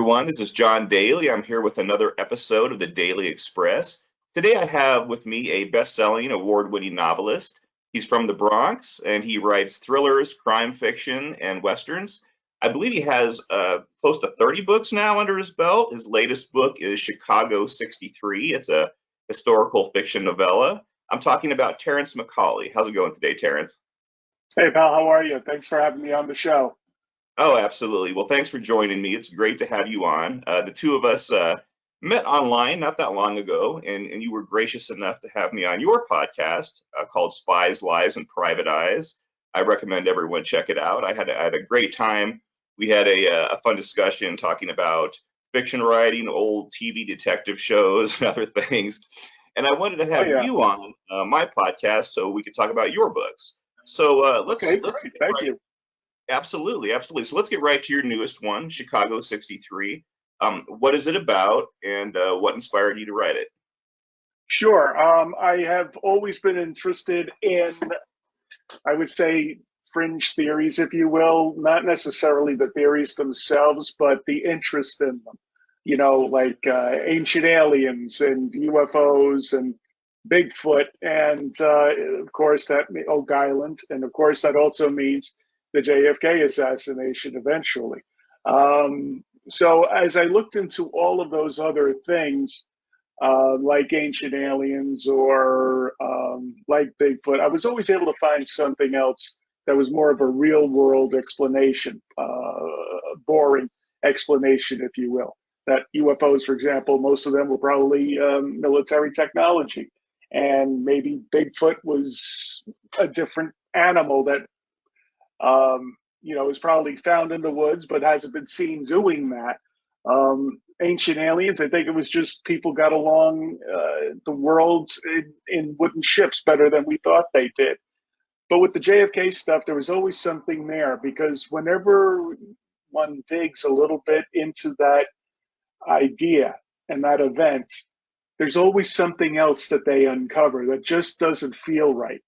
everyone. This is John Daly. I'm here with another episode of the Daly Express. Today, I have with me a best-selling, award-winning novelist. He's from the Bronx, and he writes thrillers, crime fiction, and westerns. I believe he has close to 30 books now under his belt. His latest book is Chicago 63. It's a historical fiction novella. I'm talking about Terrence McCauley. How's it going today, Terrence? Hey, pal, how are you? Thanks for having me on the show. Oh, absolutely. Well, thanks for joining me. It's great to have you on. The two of us met online not that long ago, and you were gracious enough to have me on your podcast called Spies, Lies, and Private Eyes. I recommend everyone check it out. I had a great time. We had a fun discussion talking about fiction writing, old TV detective shows, and other things. And I wanted to Oh, have yeah. you on my podcast so we could talk about your books. So Okay, let's great. get Thank right. you. Absolutely, absolutely. So let's get right to your newest one, Chicago 63. What is it about, and what inspired you to write it? Sure. I have always been interested in, I would say, fringe theories, if you will, not necessarily the theories themselves, but the interest in them. Like ancient aliens and UFOs and Bigfoot, and of course Oak Island, and of course that also means the JFK assassination eventually. So as I looked into all of those other things, like ancient aliens or like Bigfoot, I was always able to find something else that was more of a real world explanation, boring explanation, if you will. That UFOs, for example, most of them were probably military technology. And maybe Bigfoot was a different animal that is probably found in the woods, but hasn't been seen doing that. Ancient aliens, I think it was just people got along the world in wooden ships better than we thought they did. But with the JFK stuff, there was always something there because whenever one digs a little bit into that idea and that event, there's always something else that they uncover that just doesn't feel right.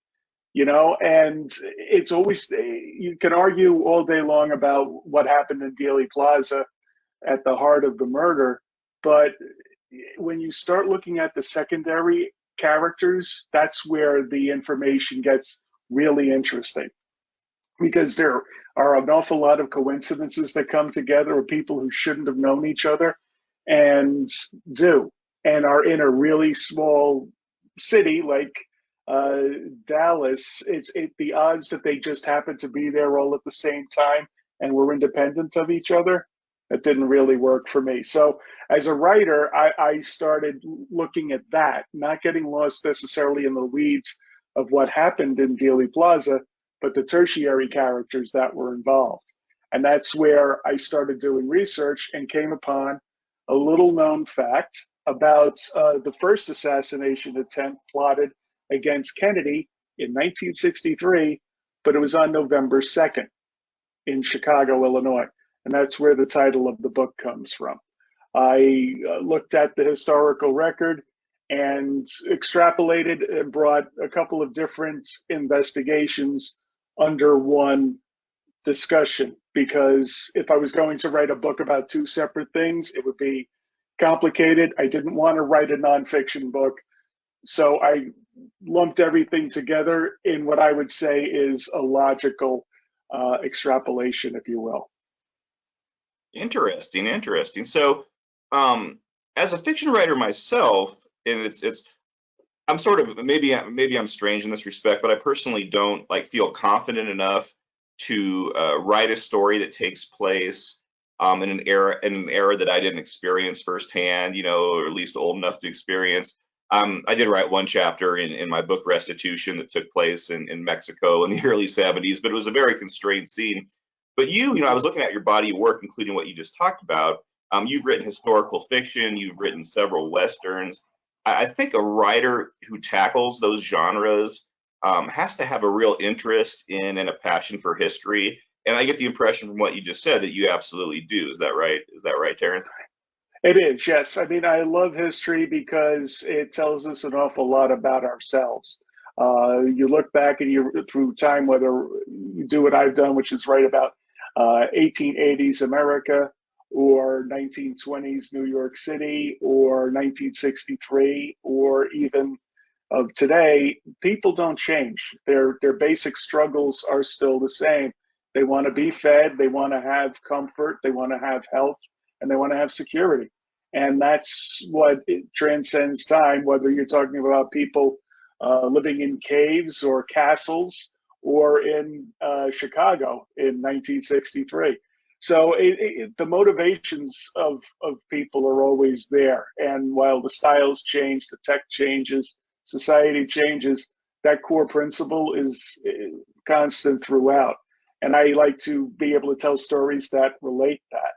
And it's always, you can argue all day long about what happened in Dealey Plaza at the heart of the murder, but when you start looking at the secondary characters, that's where the information gets really interesting because there are an awful lot of coincidences that come together with people who shouldn't have known each other and do, and are in a really small city like Dallas. The odds that they just happen to be there all at the same time and were independent of each other. That didn't really work for me. So as a writer, I started looking at that, not getting lost necessarily in the weeds of what happened in Dealey Plaza, but the tertiary characters that were involved. And that's where I started doing research and came upon a little known fact about the first assassination attempt plotted against Kennedy in 1963, but it was on November 2nd in Chicago, Illinois. And that's where the title of the book comes from. I looked at the historical record and extrapolated and brought a couple of different investigations under one discussion, because if I was going to write a book about two separate things, it would be complicated. I didn't want to write a nonfiction book. So I lumped everything together in what I would say is a logical extrapolation, if you will. Interesting, interesting. So, as a fiction writer myself, and I'm sort of maybe I'm strange in this respect, but I personally don't feel confident enough to write a story that takes place in an era that I didn't experience firsthand, or at least old enough to experience. I did write one chapter in my book Restitution that took place in Mexico in the early 70s, but it was a very constrained scene. But I was looking at your body of work, including what you just talked about. You've written historical fiction, you've written several westerns. I think a writer who tackles those genres has to have a real interest in and a passion for history. And I get the impression from what you just said that you absolutely do. Is that right? Is that right, Terrence? It is, yes. I mean, I love history because it tells us an awful lot about ourselves. You look back and through time, whether you do what I've done, which is write about 1880s America, or 1920s New York City or 1963 or even of today, people don't change. Their basic struggles are still the same. They want to be fed, they want to have comfort, they want to have health, and they want to have security. And that's what it transcends time, whether you're talking about people living in caves or castles or in Chicago in 1963. So the motivations of people are always there. And while the styles change, the tech changes, society changes, that core principle is constant throughout. And I like to be able to tell stories that relate that.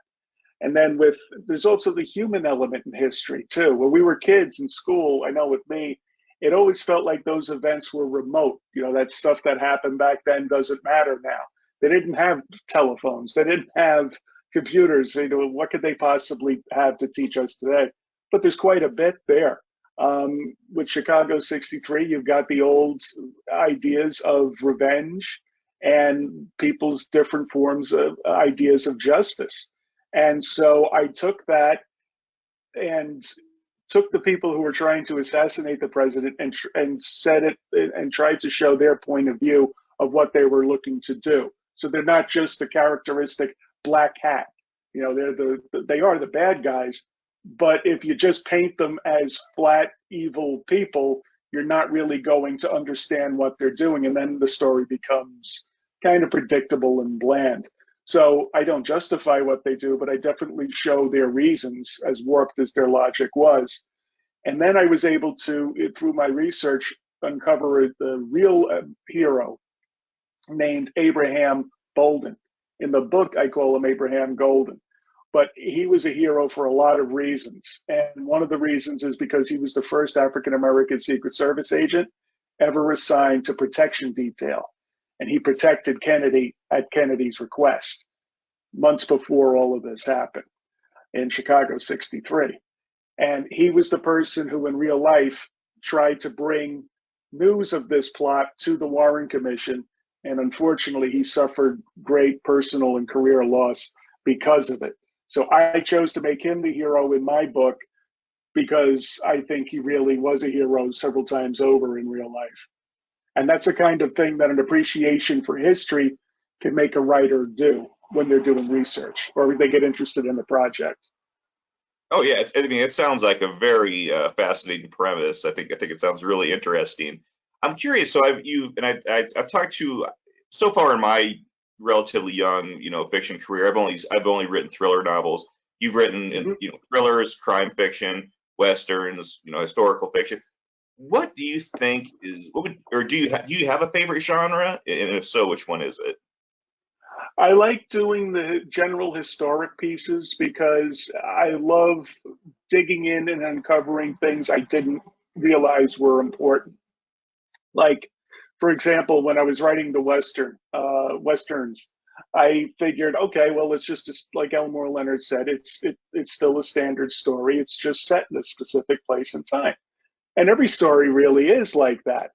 And then there's also the human element in history too. When we were kids in school, I know with me, it always felt like those events were remote. You know, that stuff that happened back then doesn't matter now. They didn't have telephones. They didn't have computers. You know, what could they possibly have to teach us today? But there's quite a bit there. With Chicago 63, you've got the old ideas of revenge and people's different forms of ideas of justice. And so I took that and took the people who were trying to assassinate the president and said it and tried to show their point of view of what they were looking to do. So they're not just the characteristic black hat. You know, they are the bad guys, but if you just paint them as flat evil people, you're not really going to understand what they're doing, and then the story becomes kind of predictable and bland. So I don't justify what they do, but I definitely show their reasons, as warped as their logic was. And then I was able to, through my research, uncover the real hero named Abraham Bolden. In the book, I call him Abraham Golden. But he was a hero for a lot of reasons. And one of the reasons is because he was the first African American Secret Service agent ever assigned to protection detail. And he protected Kennedy at Kennedy's request months before all of this happened in Chicago 63. And he was the person who in real life tried to bring news of this plot to the Warren Commission. And unfortunately, he suffered great personal and career loss because of it. So I chose to make him the hero in my book because I think he really was a hero several times over in real life. And that's the kind of thing that an appreciation for history can make a writer do when they're doing research or they get interested in the project. Oh yeah, I mean, it sounds like a very fascinating premise. I think it sounds really interesting. I'm curious. So I've talked to so far in my relatively young, fiction career. I've only written thriller novels. You've written, Mhm. thrillers, crime fiction, westerns, historical fiction. What do you think is what would or do you have a favorite genre? And if so, which one is it? I like doing the general historic pieces because I love digging in and uncovering things I didn't realize were important. Like, for example, when I was writing the westerns, I figured, okay, well, it's just like Elmore Leonard said, it's still a standard story. It's just set in a specific place and time, and every story really is like that.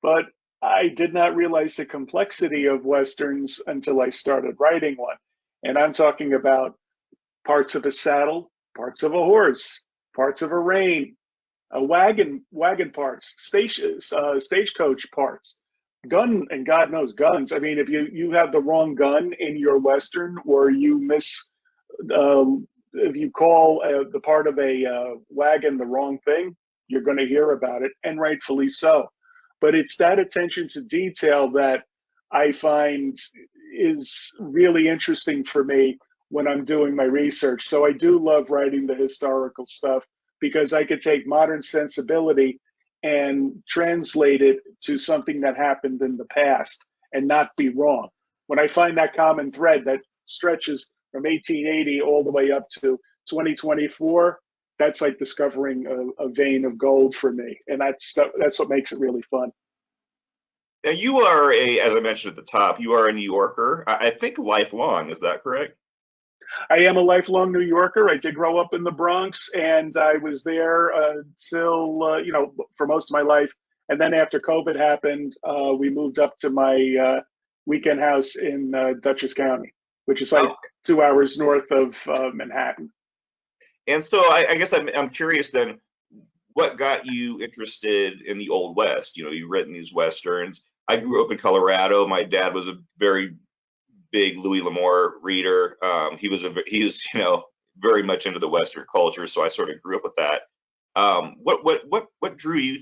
But I did not realize the complexity of westerns until I started writing one, and I'm talking about parts of a saddle, parts of a horse, parts of a rein, a wagon parts, stagecoach parts, gun, and God knows guns. I mean, if you have the wrong gun in your western, or you miss, if you call the part of a wagon the wrong thing, you're going to hear about it, and rightfully so. But it's that attention to detail that I find is really interesting for me when I'm doing my research. So I do love writing the historical stuff because I could take modern sensibility and translate it to something that happened in the past and not be wrong. When I find that common thread that stretches from 1880 all the way up to 2024, that's like discovering a vein of gold for me, and that's what makes it really fun. Now you are as I mentioned at the top, you are a New Yorker. I think lifelong. Is that correct? I am a lifelong New Yorker. I did grow up in the Bronx, and I was there until for most of my life. And then after COVID happened, we moved up to my weekend house in Dutchess County, which is like Oh, 2 hours north of Manhattan. And so I guess I'm curious then, what got you interested in the Old West? You know, you've written these Westerns. I grew up in Colorado. My dad was a very big Louis L'Amour reader. He was, you know, very much into the Western culture, so I sort of grew up with that. What drew you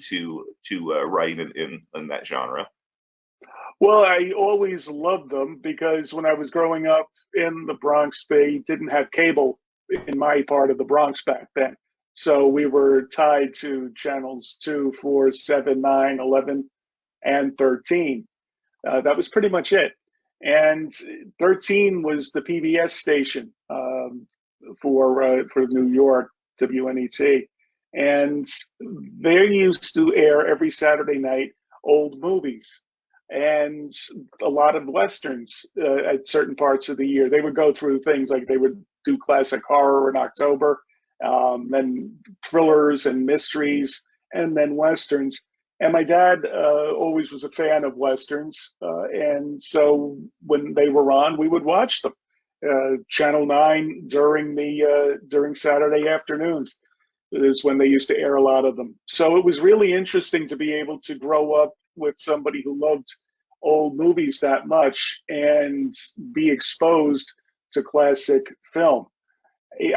to writing in that genre? Well, I always loved them because when I was growing up in the Bronx, they didn't have cable in my part of the Bronx back then. So we were tied to channels 2, 4, 7, 9, 11, and 13. That was pretty much it. And 13 was the PBS station for New York, WNET. And they used to air every Saturday night old movies and a lot of westerns at certain parts of the year. They would go through things like they would do classic horror in October, then thrillers and mysteries, and then westerns. And my dad always was a fan of westerns, and so when they were on, we would watch them. Channel 9 during Saturday afternoons is when they used to air a lot of them. So it was really interesting to be able to grow up with somebody who loved old movies that much and be exposed to classic film.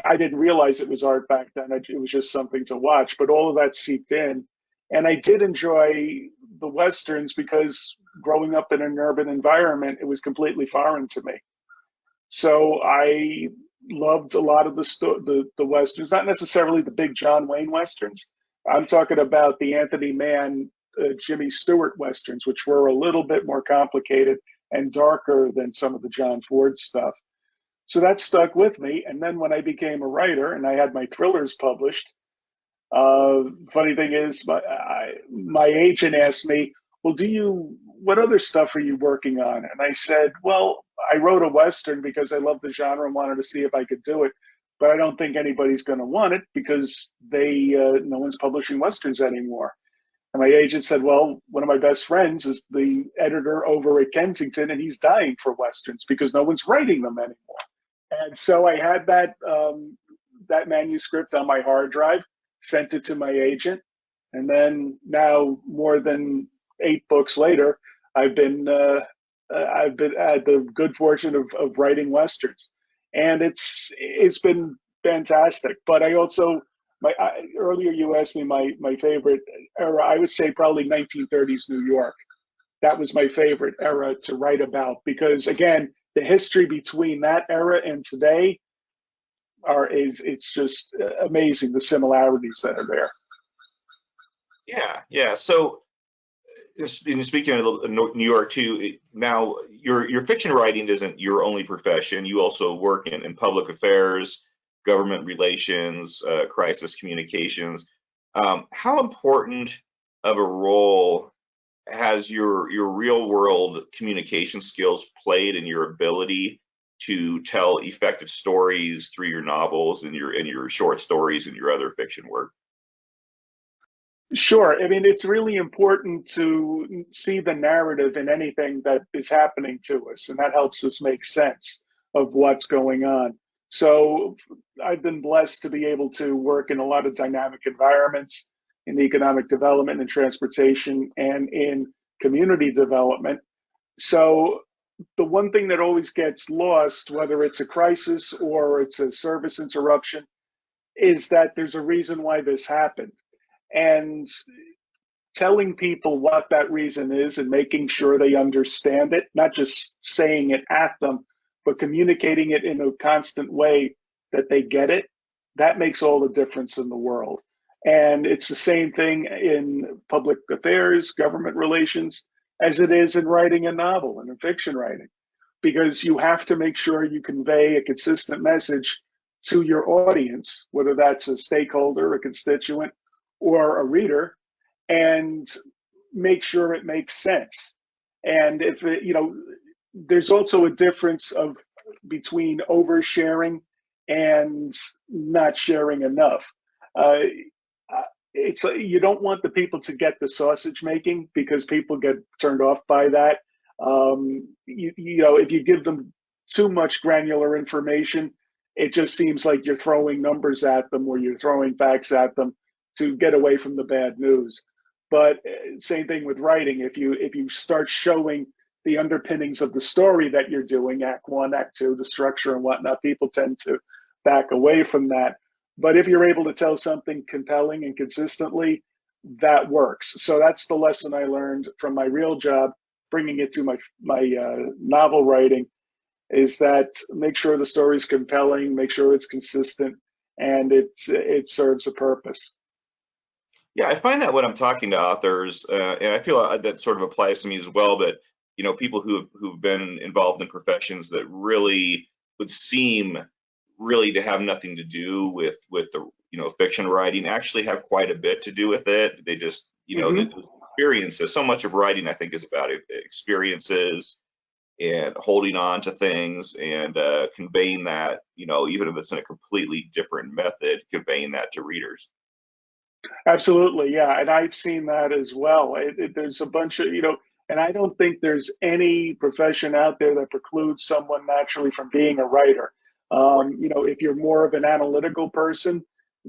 I didn't realize it was art back then. It was just something to watch, but all of that seeped in. And I did enjoy the Westerns because growing up in an urban environment, it was completely foreign to me. So I loved a lot of the Westerns, not necessarily the big John Wayne Westerns. I'm talking about the Anthony Mann, Jimmy Stewart Westerns, which were a little bit more complicated and darker than some of the John Ford stuff. So that stuck with me. And then when I became a writer and I had my thrillers published, funny thing is, my agent asked me, "Well, what other stuff are you working on?" And I said, "Well, I wrote a Western because I love the genre and wanted to see if I could do it, but I don't think anybody's going to want it because no one's publishing Westerns anymore." And my agent said, "Well, one of my best friends is the editor over at Kensington, and he's dying for Westerns because no one's writing them anymore." And so I had that manuscript on my hard drive, sent it to my agent, and then now more than 8 books later, I've been had the good fortune of writing westerns, and it's been fantastic. But I also earlier you asked me my favorite era. I would say probably 1930s New York. That was my favorite era to write about because again, the history between that era and today it's just amazing the similarities that are there. Yeah, yeah. So, speaking of New York too, now your fiction writing isn't your only profession. You also work in public affairs, government relations, crisis communications. How important of a role has your real world communication skills played in your ability to tell effective stories through your novels and your short stories and your other fiction work? Sure. I mean, it's really important to see the narrative in anything that is happening to us, and that helps us make sense of what's going on. So I've been blessed to be able to work in a lot of dynamic environments in economic development and transportation and in community development. So the one thing that always gets lost, whether it's a crisis or it's a service interruption, is that there's a reason why this happened. And telling people what that reason is and making sure they understand it, not just saying it at them, but communicating it in a constant way that they get it, that makes all the difference in the world. And it's the same thing in public affairs, government relations, as it is in writing a novel and in fiction writing, because you have to make sure you convey a consistent message to your audience, whether that's a stakeholder, a constituent, or a reader, and make sure it makes sense. And if it, there's also a difference between oversharing and not sharing enough. Uh, it's you don't want the people to get the sausage making because people get turned off by that. If you give them too much granular information, it just seems like you're throwing numbers at them or you're throwing facts at them to get away from the bad news. But same thing with writing. If you start showing the underpinnings of the story that you're doing, Act One, Act Two, the structure and whatnot, people tend to back away from that. But if you're able to tell something compelling and consistently, that works. So that's the lesson I learned from my real job, bringing it to my novel writing, is that make sure the story is compelling, make sure it's consistent, and it serves a purpose. Yeah, I find that when I'm talking to authors, and I feel that sort of applies to me as well, but people who've been involved in professions that really would seem really to have nothing to do with the fiction writing actually have quite a bit to do with it. They just Mm-hmm. the experiences. So much of writing, I think, is about experiences and holding on to things and conveying that, even if it's in a completely different method, conveying that to readers. Absolutely, yeah, and I've seen that as well. There's a bunch of, and I don't think there's any profession out there that precludes someone naturally from being a writer. If you're more of an analytical person,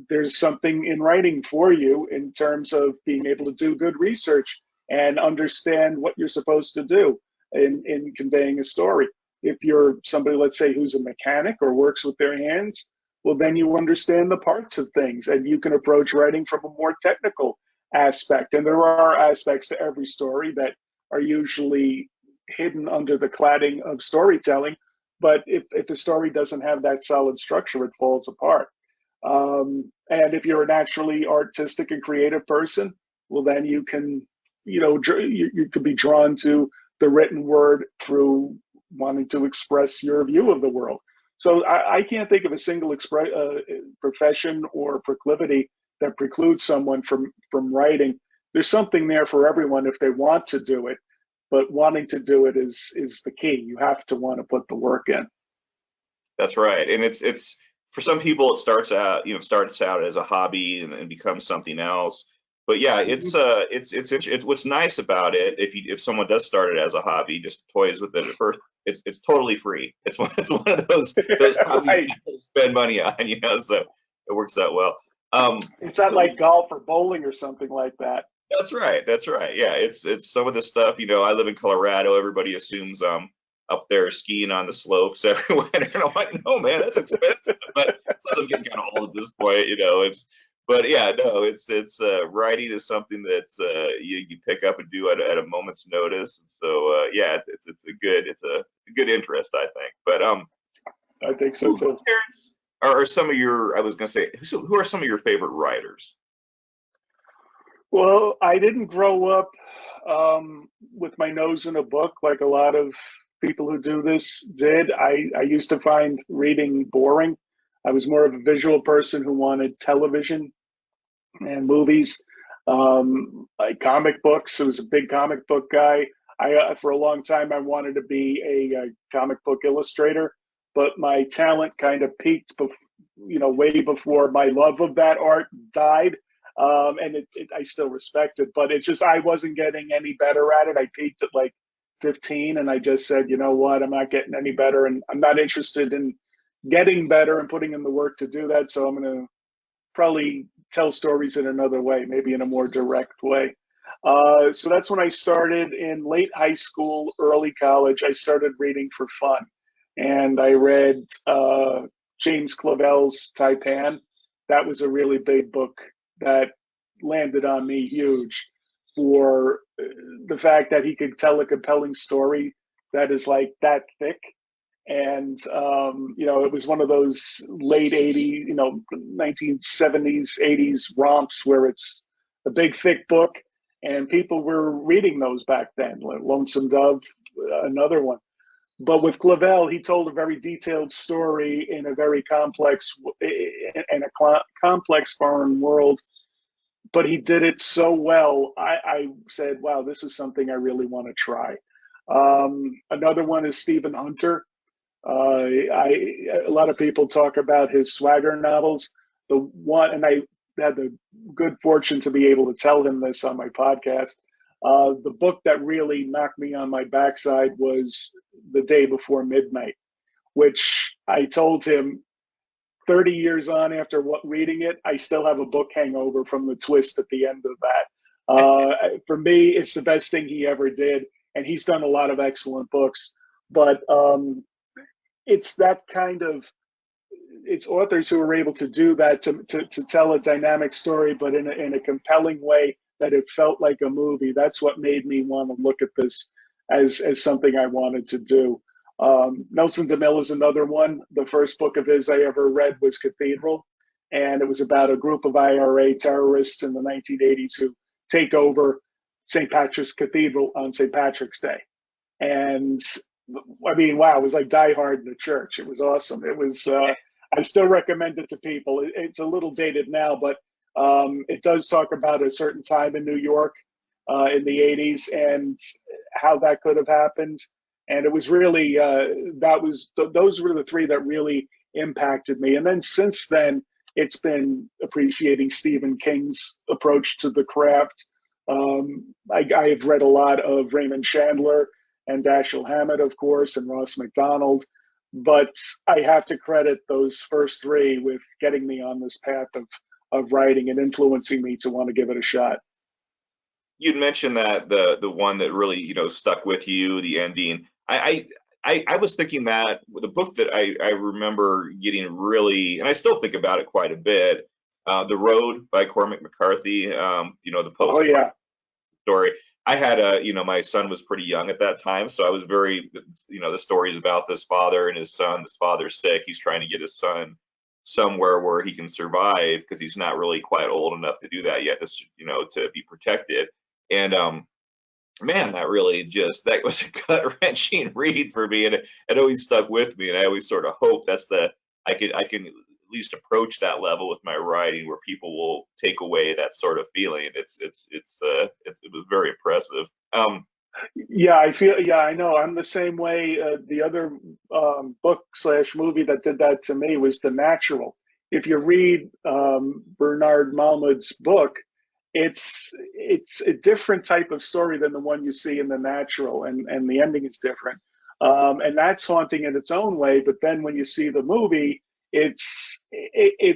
there's something in writing for you in terms of being able to do good research and understand what you're supposed to do in conveying a story. If you're somebody, let's say, who's a mechanic or works with their hands, well, then you understand the parts of things and you can approach writing from a more technical aspect. And there are aspects to every story that are usually hidden under the cladding of storytelling. But if the story doesn't have that solid structure, it falls apart. And if you're a naturally artistic and creative person, well, then you can, you could be drawn to the written word through wanting to express your view of the world. So I can't think of a single profession or proclivity that precludes someone from writing. There's something there for everyone if they want to do it, but wanting to do it is the key. You have to want to put the work in. That's right. And it's for some people it starts out as a hobby and becomes something else. But yeah, Mhm. it's what's nice about it if someone does start it as a hobby, just toys with it at first, it's totally free. It's one of those hobbies Right. you can spend money on, so it works out well. It's not But like golf or bowling or something like that. that's right. That's right. Yeah, it's some of the stuff. I live in Colorado. Everybody assumes up there skiing on the slopes every winter, and I'm like, no, man, that's expensive. But plus, I'm getting kind of old at this point. It's. But yeah, no, it's writing is something that's you pick up and do at a moment's notice. And so yeah, it's a good interest, I think. But I think so who too. Terrence, are some of your I was gonna say who are some of your favorite writers? Well, I didn't grow up with my nose in a book like a lot of people who do this did. I used to find reading boring. I was more of a visual person who wanted television and movies, like comic books. I was a big comic book guy. For a long time, I wanted to be a comic book illustrator, but my talent kind of peaked, way before my love of that art died. And I still respect it, but it's just I wasn't getting any better at it. I peaked at like 15, and I just said, you know what, I'm not getting any better, and I'm not interested in getting better and putting in the work to do that. So I'm going to probably tell stories in another way, maybe in a more direct way. So that's when I started in late high school, early college. I started reading for fun. And I read James Clavell's Taipan. That was a really big book that landed on me huge for the fact that he could tell a compelling story that is like that thick, and it was one of those late 80s, 1970s 80s romps where it's a big thick book and people were reading those back then, like Lonesome Dove, another one. But with Clavel, he told a very detailed story in a very complex foreign world, but he did it so well. I said, wow, this is something I really want to try. Another one is Stephen Hunter. A lot of people talk about his swagger novels. The one, and I had the good fortune to be able to tell him this on my podcast. The book that really knocked me on my backside was The Day Before Midnight. which I told him 30 years on after reading it, I still have a book hangover from the twist at the end of that. For me, it's the best thing he ever did, and he's done a lot of excellent books. But it's that kind of it's authors who are able to do that to tell a dynamic story, but in a compelling way that it felt like a movie. That's what made me want to look at this as something I wanted to do. Nelson DeMille is another one. The first book of his I ever read was Cathedral, and it was about a group of IRA terrorists in the 1980s who take over St. Patrick's Cathedral on St. Patrick's Day. And I mean, wow, it was like Die Hard in the church. It was awesome. It was. I still recommend it to people. It's a little dated now, but it does talk about a certain time in New York in the 80s and how that could have happened. And it was really those were the three that really impacted me. And then since then, it's been appreciating Stephen King's approach to the craft. I have read a lot of Raymond Chandler and Dashiell Hammett, of course, and Ross MacDonald. But I have to credit those first three with getting me on this path of writing and influencing me to want to give it a shot. You'd mentioned that the one that really stuck with you, the ending. I was thinking that the book that I remember getting really, and I still think about it quite a bit, The Road by Cormac McCarthy. The post. Oh yeah. Story. I had my son was pretty young at that time, so I was very, the stories about this father and his son. This father's sick. He's trying to get his son somewhere where he can survive because he's not really quite old enough to do that yet, to be protected. And man, that was a gut wrenching read for me, and it always stuck with me. And I always sort of hope I can at least approach that level with my writing, where people will take away that sort of feeling. It was very impressive. Yeah, I know. I'm the same way. The other book / movie that did that to me was The Natural. If you read Bernard Malamud's book, it's a different type of story than the one you see in The Natural, and the ending is different. And that's haunting in its own way. But then when you see the movie, it's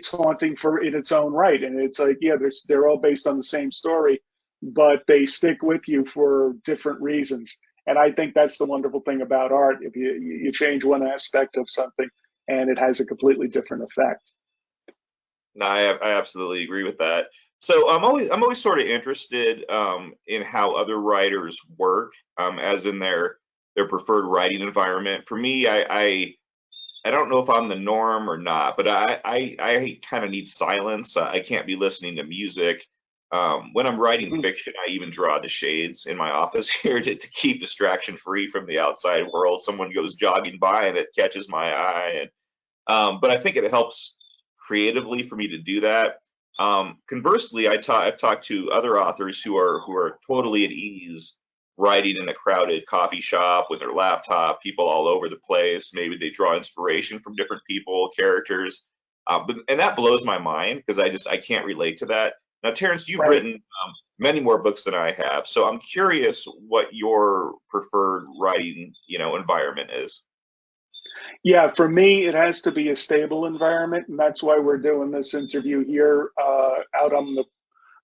haunting in its own right. And it's like, yeah, they're all based on the same story, but they stick with you for different reasons. And I think that's the wonderful thing about art. If you change one aspect of something, and it has a completely different effect. No, I absolutely agree with that. So I'm always sort of interested in how other writers work, as in their preferred writing environment. For me, I don't know if I'm the norm or not, but I kind of need silence. I can't be listening to music. When I'm writing fiction, I even draw the shades in my office here to keep distraction free from the outside world. Someone goes jogging by and it catches my eye. But I think it helps creatively for me to do that. Conversely, I've talked to other authors who are totally at ease writing in a crowded coffee shop with their laptop, people all over the place. Maybe they draw inspiration from different people, characters, and that blows my mind because I can't relate to that. Now, Terrence, you've written many more books than I have, so I'm curious what your preferred writing, environment is. Yeah, for me, it has to be a stable environment, and that's why we're doing this interview here out on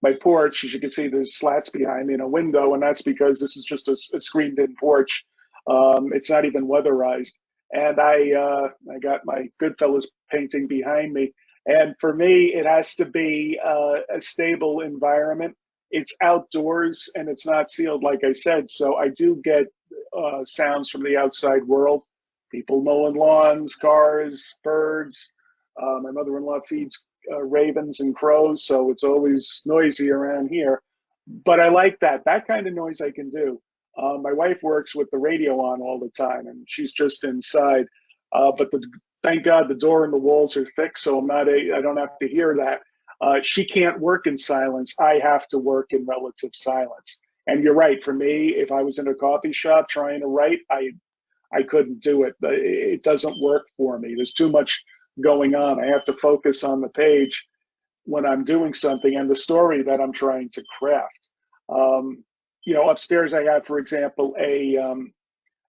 my porch. As you can see, there's slats behind me in a window, and that's because this is just a screened-in porch. It's not even weatherized, and I got my Goodfellas painting behind me. And for me, it has to be a stable environment. It's outdoors and it's not sealed, like I said. So I do get sounds from the outside world, people mowing lawns, cars, birds. My mother-in-law feeds ravens and crows, so it's always noisy around here. But I like that kind of noise I can do. My wife works with the radio on all the time, and she's just inside. But thank God the door and the walls are thick, so I don't have to hear that. She can't work in silence. I have to work in relative silence. And you're right. For me, if I was in a coffee shop trying to write, I couldn't do it. It doesn't work for me. There's too much going on. I have to focus on the page when I'm doing something and the story that I'm trying to craft. Upstairs I have, for example,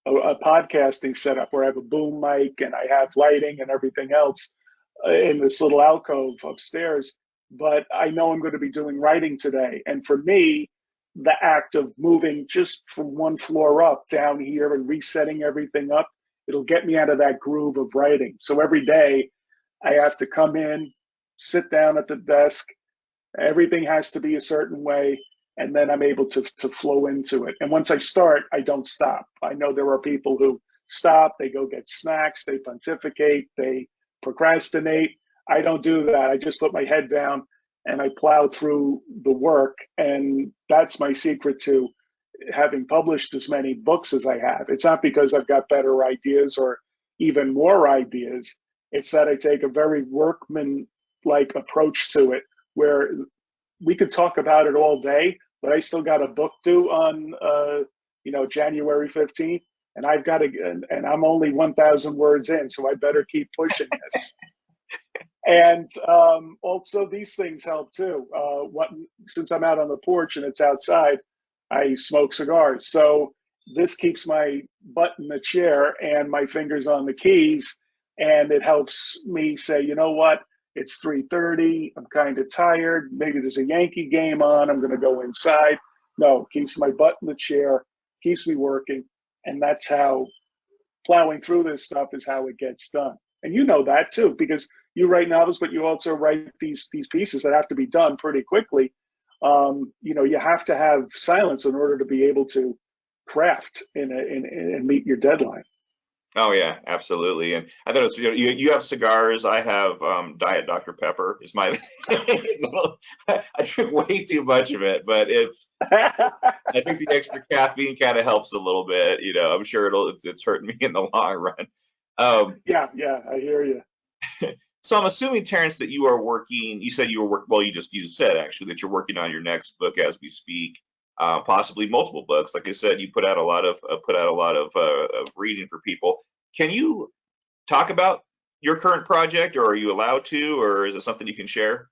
a podcasting setup where I have a boom mic and I have lighting and everything else in this little alcove upstairs. But I know I'm going to be doing writing today. And for me, the act of moving just from one floor up down here and resetting everything up, it'll get me out of that groove of writing. So every day I have to come in, sit down at the desk, everything has to be a certain way, and then I'm able to flow into it. And once I start, I don't stop. I know there are people who stop, they go get snacks, they pontificate, they procrastinate. I don't do that. I just put my head down and I plow through the work. And that's my secret to having published as many books as I have. It's not because I've got better ideas or even more ideas. It's that I take a very workman like approach to it, where we could talk about it all day, but I still got a book due on January 15th, and I've got to, and I'm only 1,000 words in, so I better keep pushing this. And also these things help too. Since I'm out on the porch and it's outside, I smoke cigars. So this keeps my butt in the chair and my fingers on the keys, and it helps me say, you know what? It's 3:30. I'm kind of tired. Maybe there's a Yankee game on. I'm going to go inside. No, keeps my butt in the chair, keeps me working, and that's how plowing through this stuff is how it gets done. And you know that too, because you write novels, but you also write these pieces that have to be done pretty quickly. You have to have silence in order to be able to craft and meet your deadline. Oh yeah, absolutely. And I thought it was, you have cigars. I have Diet Dr. Pepper. Is my I drink way too much of it, but I think the extra caffeine kind of helps a little bit. I'm sure it's hurting me in the long run. Yeah, I hear you. So I'm assuming, Terrence, that you are working. You said you were working. Well, you just said actually that you're working on your next book as we speak. Possibly multiple books. Like I said, you put out a lot of of reading for people. Can you talk about your current project, or are you allowed to, or is it something you can share?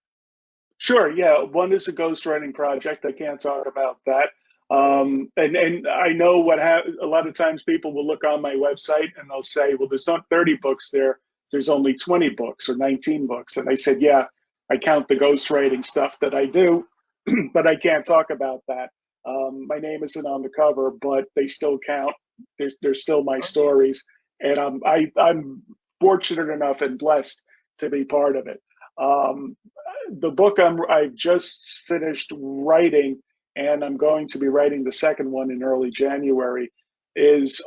Sure. Yeah. One is a ghostwriting project. I can't talk about that. And I know a lot of times people will look on my website and they'll say, well, there's not 30 books there. There's only 20 books or 19 books. And I said, yeah, I count the ghostwriting stuff that I do, but I can't talk about that. My name isn't on the cover, but they still count. They're still my stories. And I'm fortunate enough and blessed to be part of it. The book I've just finished writing, and I'm going to be writing the second one in early January, is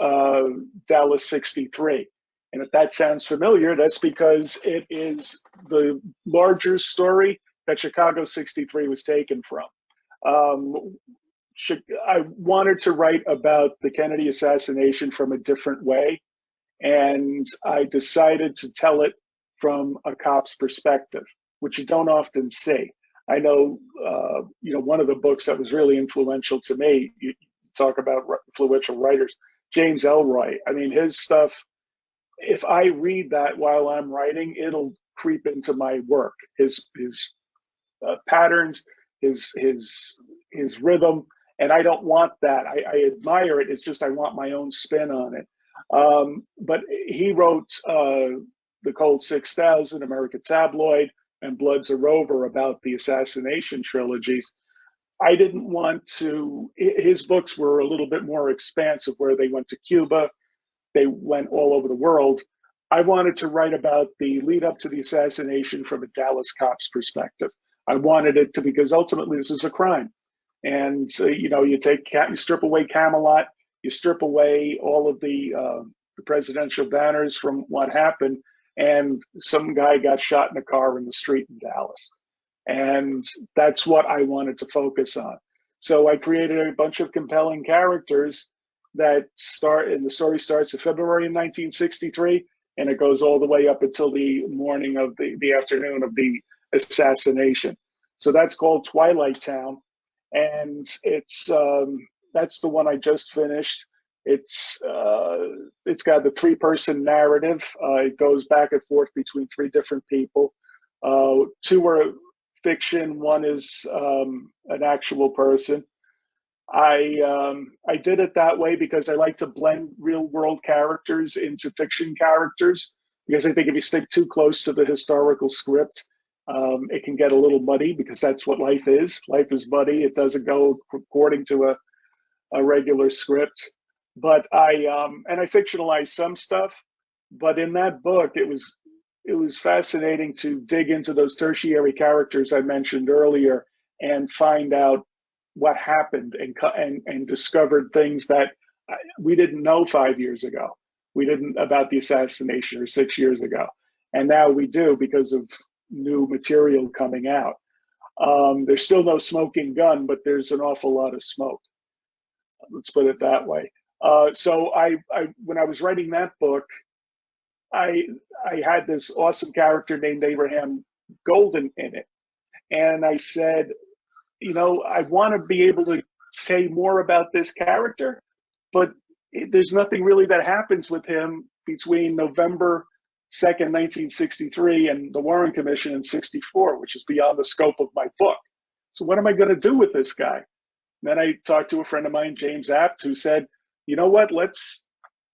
Dallas 63. And if that sounds familiar, that's because it is the larger story that Chicago 63 was taken from. I wanted to write about the Kennedy assassination from a different way, and I decided to tell it from a cop's perspective, which you don't often see. I know, one of the books that was really influential to me, you talk about influential writers, James Ellroy. I mean, his stuff, if I read that while I'm writing, it'll creep into my work. His patterns, his rhythm, and I don't want that. I admire it. It's just I want my own spin on it. But he wrote The Cold 6000, American Tabloid, and Blood's a Rover about the assassination trilogies. I didn't want to, his books were a little bit more expansive, where they went to Cuba, they went all over the world. I wanted to write about the lead up to the assassination from a Dallas cop's perspective. I wanted it to, because ultimately this is a crime. And you strip away Camelot, you strip away all of the presidential banners from what happened, and some guy got shot in a car in the street in Dallas. And that's what I wanted to focus on. So I created a bunch of compelling characters that and the story starts in February of 1963, and it goes all the way up until the morning of the afternoon of the assassination. So that's called Twilight Town, and that's the one I just finished. It's got the three-person narrative. It goes back and forth between three different people. Two are fiction. One is an actual person. I did it that way because I like to blend real world characters into fiction characters, because I think if you stick too close to the historical script, it can get a little muddy, because that's what life is. Life is muddy. It doesn't go according to a regular script. But I fictionalized some stuff. But in that book, it was fascinating to dig into those tertiary characters I mentioned earlier and find out what happened, and discovered things that we didn't know 5 years ago. We didn't, about the assassination, or 6 years ago, and now we do because of new material coming out. There's still no smoking gun, but there's an awful lot of smoke. Let's put it that way. So when I was writing that book, I I had this awesome character named Abraham Golden in it, and I said, I want to be able to say more about this character, but there's nothing really that happens with him between November 2nd, 1963, and the Warren Commission in '64, which is beyond the scope of my book. So what am I going to do with this guy? And then I talked to a friend of mine, James Apt, who said, you know what, let's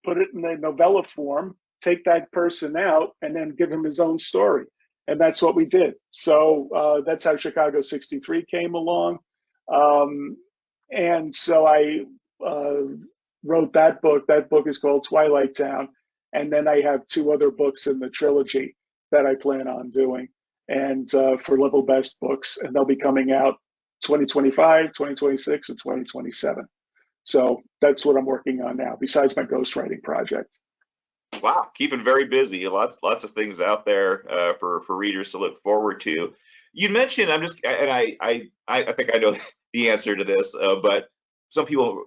put it in a novella form, take that person out, and then give him his own story. And that's what we did. So that's how Chicago 63 came along. And so I wrote that book. That book is called Twilight Town. And then I have two other books in the trilogy that I plan on doing, and for Level Best books. And they'll be coming out 2025, 2026, and 2027. So that's what I'm working on now, besides my ghostwriting project. Wow, keeping very busy. Lots of things out there for readers to look forward to. You mentioned, and I think I know the answer to this, but some people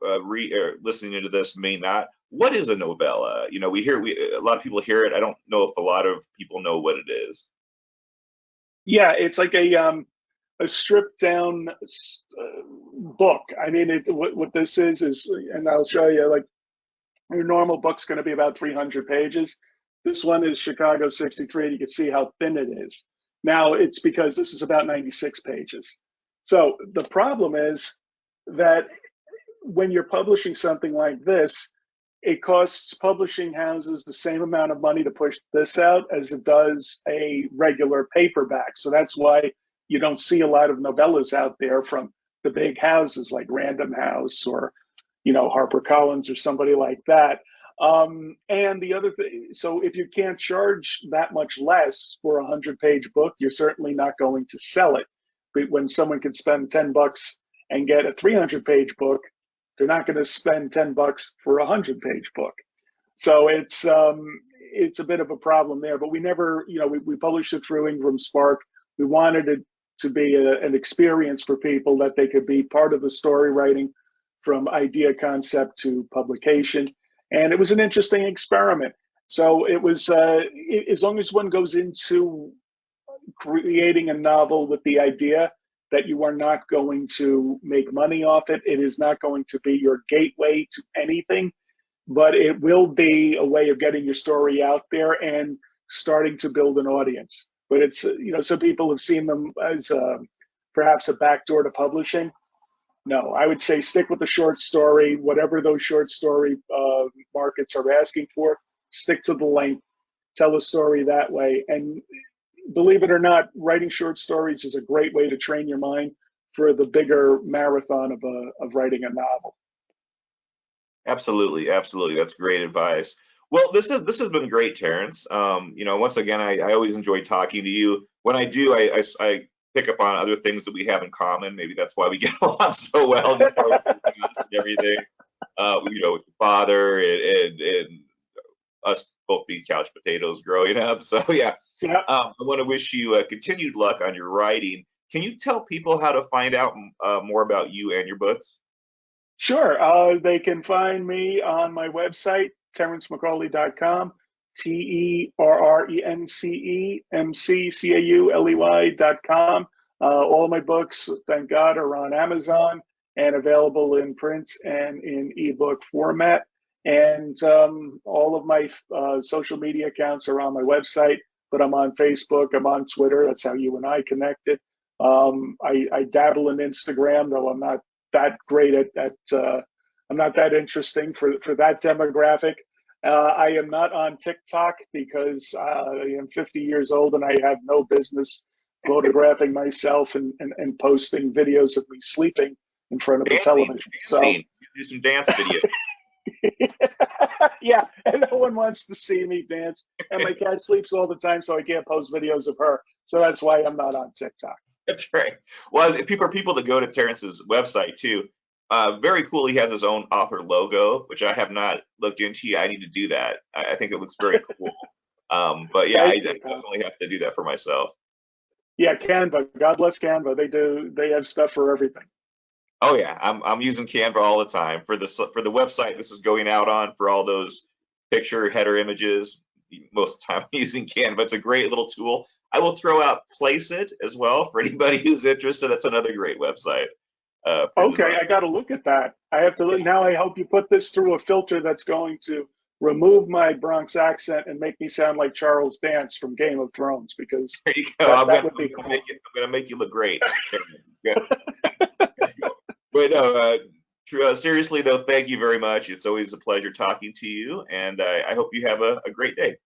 listening to this may not. What is a novella? A lot of people hear it. I don't know if a lot of people know what it is. Yeah, it's like a stripped down book. I mean, what this is, and I'll show you, like, your normal book's going to be about 300 pages. This one is Chicago 63, and you can see how thin it is. Now, it's because this is about 96 pages. So the problem is that when you're publishing something like this, it costs publishing houses the same amount of money to push this out as it does a regular paperback. So that's why you don't see a lot of novellas out there from the big houses like Random House or HarperCollins or somebody like that. And the other thing, so if you can't charge that much less for a 100-page book, you're certainly not going to sell it. But when someone can spend $10 and get a 300-page book, they're not going to spend $10 for a 100-page book. So it's a bit of a problem there. But we never, we published it through Ingram Spark. We wanted it to be an experience for people, that they could be part of the story writing from idea concept to publication. And it was an interesting experiment. So it was, as long as one goes into creating a novel with the idea that you are not going to make money off it, it is not going to be your gateway to anything, but it will be a way of getting your story out there and starting to build an audience. But it's, some people have seen them as perhaps a backdoor to publishing. No, I would say stick with the short story, whatever those short story markets are asking for. Stick to the length, tell a story that way. And believe it or not, writing short stories is a great way to train your mind for the bigger marathon of writing a novel. Absolutely, absolutely. That's great advice. Well, this has been great, Terrence. Once again, I always enjoy talking to you. When I do, I pick up on other things that we have in common. Maybe that's why we get along so well, just and everything. With your father and us both being couch potatoes growing up. So yeah, I want to wish you continued luck on your writing. Can you tell people how to find out more about you and your books? Sure. They can find me on my website, terrencemccauley.com, TerrenceMcCauley.com. All my books, thank God, are on Amazon and available in print and in ebook format. And all of my social media accounts are on my website, but I'm on Facebook, I'm on Twitter. That's how you and I connected. I dabble in Instagram, though I'm not that great I'm not that interesting for that demographic. I am not on TikTok because I am 50 years old and I have no business photographing myself and posting videos of me sleeping in front of the television. Dancing. Do some dance videos. Yeah, and no one wants to see me dance. And my cat sleeps all the time, so I can't post videos of her. So that's why I'm not on TikTok. That's right. Well, for people that go to Terrence's website too, very cool. He has his own author logo, which I have not looked into. I need to do that. I think it looks very cool. But yeah, I definitely have to do that for myself. Yeah, Canva. God bless Canva. They have stuff for everything. Oh yeah, I'm using Canva all the time for the website. This is going out on for all those picture header images. Most of the time, I'm using Canva. It's a great little tool. I will throw out Placeit as well for anybody who's interested. That's another great website. Okay, design. I got to look at that. I have to look now. I hope you put this through a filter that's going to remove my Bronx accent and make me sound like Charles Dance from Game of Thrones, because there you go. I'm gonna make you look great. But no, seriously though, thank you very much. It's always a pleasure talking to you, and I hope you have a great day.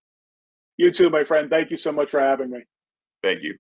You too, my friend. Thank you so much for having me. Thank you.